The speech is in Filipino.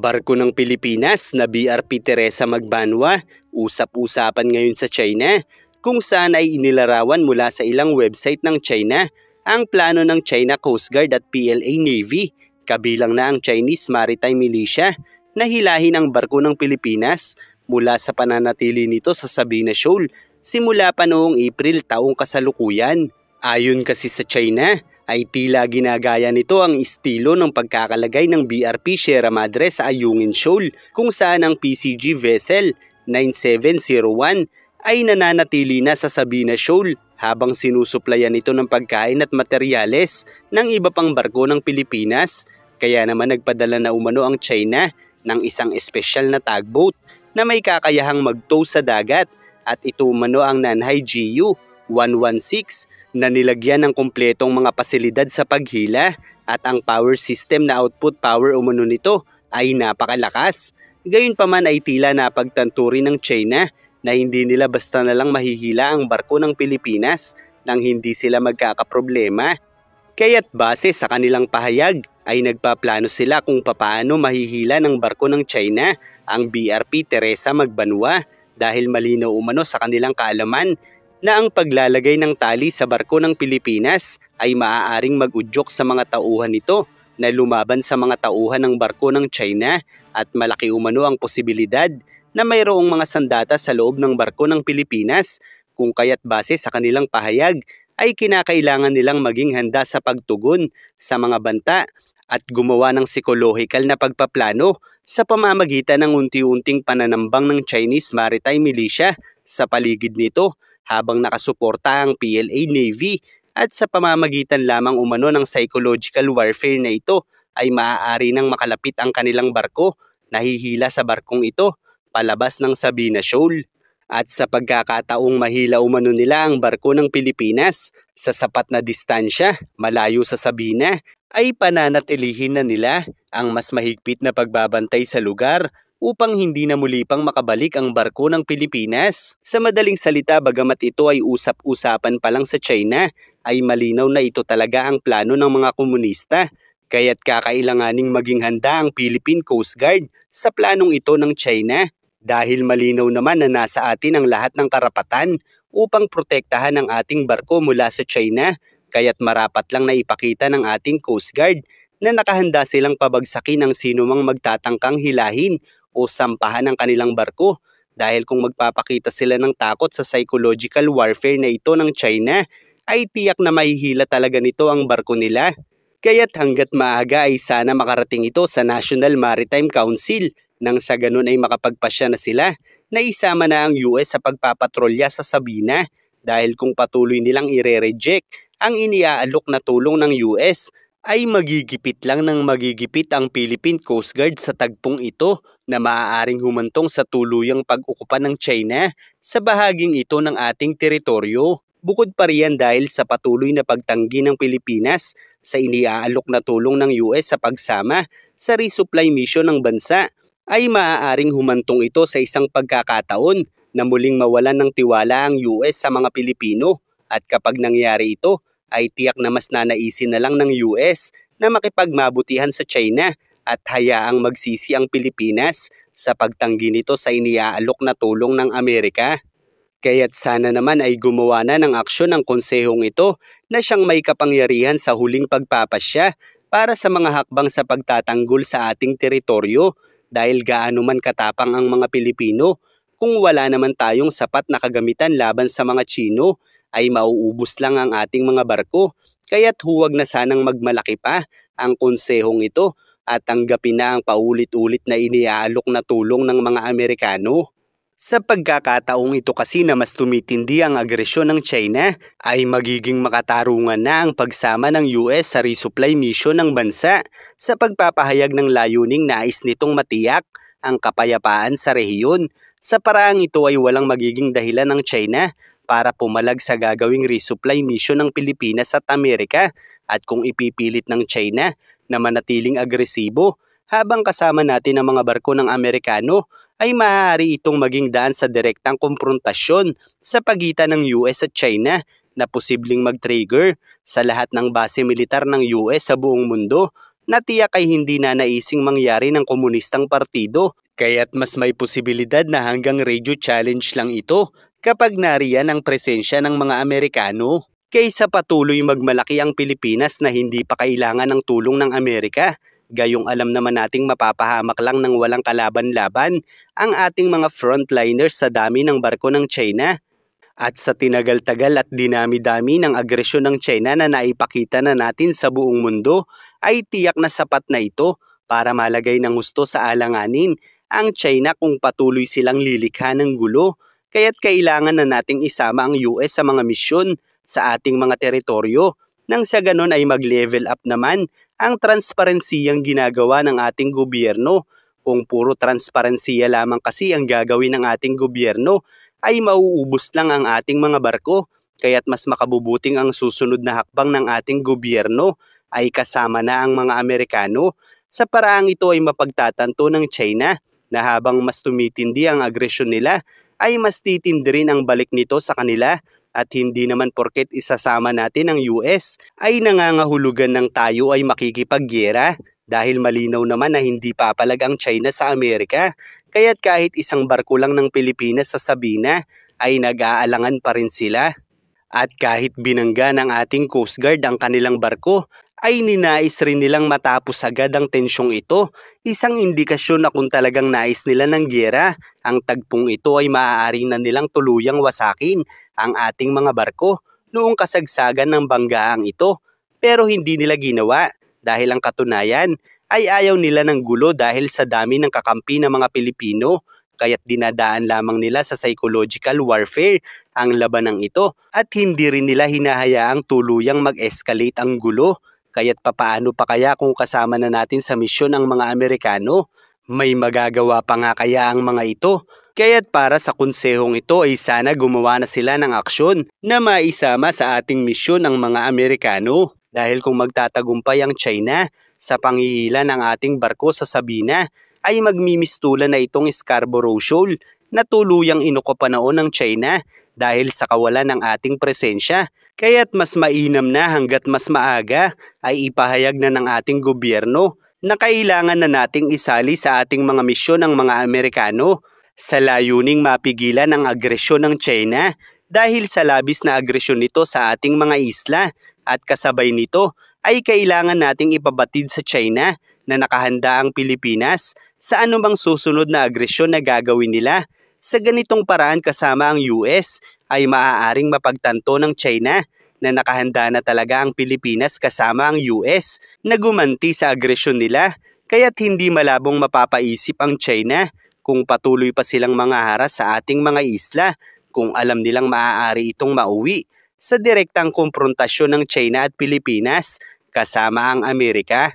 Barko ng Pilipinas na BRP Teresa Magbanwa, usap-usapan ngayon sa China, kung saan ay inilarawan mula sa ilang website ng China ang plano ng China Coast Guard at PLA Navy, kabilang na ang Chinese Maritime Militia, na hilahin ang barko ng Pilipinas mula sa pananatili nito sa Sabina Shoal simula pa noong April taong kasalukuyan. Ayon kasi sa China, ay tila ginagaya nito ang estilo ng pagkakalagay ng BRP Sierra Madre sa Ayungin Shoal, kung saan ang PCG vessel 9701 ay nananatili na sa Sabina Shoal habang sinusuplayan nito ng pagkain at materyales ng iba pang barko ng Pilipinas. Kaya naman nagpadala na umano ang China ng isang espesyal na tugboat na may kakayahang mag-tow sa dagat, at ito umano ang Nanhai GU 116 na nilagyan ng kumpletong mga pasilidad sa paghila, at ang power system na output power umano nito ay napakalakas. Gayunpaman ay tila napagtanto rin ng China na hindi nila basta na lang mahihila ang barko ng Pilipinas nang hindi sila magkakaproblema. Kaya't base sa kanilang pahayag ay nagpaplano sila kung papaano mahihila ng barko ng China ang BRP Teresa Magbanwa, dahil malinaw umano sa kanilang kaalaman na ang paglalagay ng tali sa barko ng Pilipinas ay maaaring mag-udyok sa mga tauhan nito na lumaban sa mga tauhan ng barko ng China, at malaki umano ang posibilidad na mayroong mga sandata sa loob ng barko ng Pilipinas, kung kaya't base sa kanilang pahayag ay kinakailangan nilang maging handa sa pagtugon sa mga banta at gumawa ng psikolohikal na pagpaplano sa pamamagitan ng unti-unting pananambang ng Chinese Maritime Militia sa paligid nito, habang nakasuporta ang PLA Navy, at sa pamamagitan lamang umano ng psychological warfare na ito ay maaari nang makalapit ang kanilang barko na hihila sa barkong ito palabas ng Sabina Shoal. At sa pagkakataong mahila umano nila ang barko ng Pilipinas sa sapat na distansya malayo sa Sabina, ay pananatilihin na nila ang mas mahigpit na pagbabantay sa lugar upang hindi na muli pang makabalik ang barko ng Pilipinas. Sa madaling salita, bagamat ito ay usap-usapan pa lang sa China, ay malinaw na ito talaga ang plano ng mga komunista. Kaya't kakailanganing maging handa ang Philippine Coast Guard sa planong ito ng China, dahil malinaw naman na nasa atin ang lahat ng karapatan upang protektahan ang ating barko mula sa China. Kaya't marapat lang na ipakita ng ating Coast Guard na nakahanda silang pabagsakin ang sino mang magtatangkang hilahin o sampahan ng kanilang barko, dahil kung magpapakita sila ng takot sa psychological warfare na ito ng China, ay tiyak na mahihila talaga nito ang barko nila. Kaya't hanggat maaga ay sana makarating ito sa National Maritime Council, nang sa ganun ay makapagpasya na sila na isama na ang US sa pagpapatrolya sa Sabina, dahil kung patuloy nilang ire-reject ang iniaalok na tulong ng US, ay magigipit lang ng magigipit ang Philippine Coast Guard sa tagpong ito na maaaring humantong sa tuluyang pag-ukupa ng China sa bahaging ito ng ating teritoryo. Bukod pa riyan, dahil sa patuloy na pagtanggi ng Pilipinas sa iniaalok na tulong ng US sa pagsama sa resupply mission ng bansa, ay maaaring humantong ito sa isang pagkakataon na muling mawalan ng tiwala ang US sa mga Pilipino, at kapag nangyari ito, ay tiyak na mas nanaisin na lang ng US na makipagmabutihan sa China at hayaang magsisi ang Pilipinas sa pagtanggi nito sa iniaalok na tulong ng Amerika. Kaya't sana naman ay gumawa na ng aksyon ang konsehong ito na siyang may kapangyarihan sa huling pagpapasya para sa mga hakbang sa pagtatanggol sa ating teritoryo, dahil gaano man katapang ang mga Pilipino, kung wala naman tayong sapat na kagamitan laban sa mga Chino, ay mauubos lang ang ating mga barko. Kaya't huwag na sanang magmalaki pa ang konsehong ito at tanggapin na ang paulit-ulit na iniaalok na tulong ng mga Amerikano. Sa pagkakataong ito kasi na mas tumitindi ang agresyon ng China, ay magiging makatarungan na ang pagsama ng US sa resupply mission ng bansa sa pagpapahayag ng layuning nais nitong matiyak ang kapayapaan sa rehiyon. Sa paraang ito ay walang magiging dahilan ng China para pumalag sa gagawing resupply mission ng Pilipinas at Amerika, at kung ipipilit ng China na manatiling agresibo habang kasama natin ang mga barko ng Amerikano, ay maaari itong maging daan sa direktang komprontasyon sa pagitan ng US at China na posibleng mag-trigger sa lahat ng base militar ng US sa buong mundo na tiyak ay hindi nanaising mangyari ng komunistang partido. Kaya't mas may posibilidad na hanggang radio challenge lang ito kapag nariyan ang presensya ng mga Amerikano. Kaysa patuloy magmalaki ang Pilipinas na hindi pa kailangan ng tulong ng Amerika. Gayong alam naman nating mapapahamak lang ng walang kalaban-laban ang ating mga frontliners sa dami ng barko ng China. At sa tinagal-tagal at dinami-dami ng agresyon ng China na naipakita na natin sa buong mundo, ay tiyak na sapat na ito para malagay ng husto sa alanganin ang China kung patuloy silang lilikha ng gulo. Kaya't kailangan na nating isama ang US sa mga misyon sa ating mga teritoryo nang sa ganon ay mag-level up naman ang transparensiyang ginagawa ng ating gobyerno. Kung puro transparensiya lamang kasi ang gagawin ng ating gobyerno, ay mauubos lang ang ating mga barko. Kaya't mas makabubuting ang susunod na hakbang ng ating gobyerno ay kasama na ang mga Amerikano. Sa paraang ito ay mapagtatanto ng China na habang mas tumitindi ang agresyon nila, ay mas titindi rin ang balik nito sa kanila. At hindi naman porket isasama natin ang US ay nangangahulugan ng tayo ay makikipagyera, dahil malinaw naman na hindi papalag ang China sa Amerika. Kaya't kahit isang barko lang ng Pilipinas sa Sabina ay nag-aalangan pa rin sila. At kahit binangga ng ating Coast Guard ang kanilang barko, ay ninais rin nilang matapos agad ang tensyong ito. Isang indikasyon na kung talagang nais nila ng gyera, ang tagpong ito ay maaari na nilang tuluyang wasakin ang ating mga barko noong kasagsagan ng banggaang ito. Pero hindi nila ginawa dahil ang katunayan ay ayaw nila ng gulo dahil sa dami ng kakampi ng mga Pilipino. Kaya't dinadaan lamang nila sa psychological warfare ang labanang ito at hindi rin nila hinahayaang tuluyang mag-escalate ang gulo. Kaya't papaano pa kaya kung kasama na natin sa misyon ang mga Amerikano? May magagawa pa nga kaya ang mga ito? Kaya't para sa konsehong ito ay sana gumawa na sila ng aksyon na maisama sa ating misyon ang mga Amerikano. Dahil kung magtatagumpay ang China sa panghihila ng ating barko sa Sabina, ay magmimistulan na itong Scarborough Shoal na tuluyang inukopanao ng China dahil sa kawalan ng ating presensya. Kaya't mas mainam na hanggat mas maaga ay ipahayag na ng ating gobyerno na kailangan na nating isali sa ating mga misyon ng mga Amerikano sa layuning mapigilan ang agresyon ng China dahil sa labis na agresyon nito sa ating mga isla. At kasabay nito ay kailangan nating ipabatid sa China na nakahanda ang Pilipinas sa anumang susunod na agresyon na gagawin nila. Sa ganitong paraan kasama ang US ay maaaring mapagtanto ng China na nakahanda na talaga ang Pilipinas kasama ang US na gumanti sa agresyon nila. Kaya't hindi malabong mapapaisip ang China kung patuloy pa silang mangaharas sa ating mga isla kung alam nilang maaari itong mauwi sa direktang komprontasyon ng China at Pilipinas kasama ang Amerika.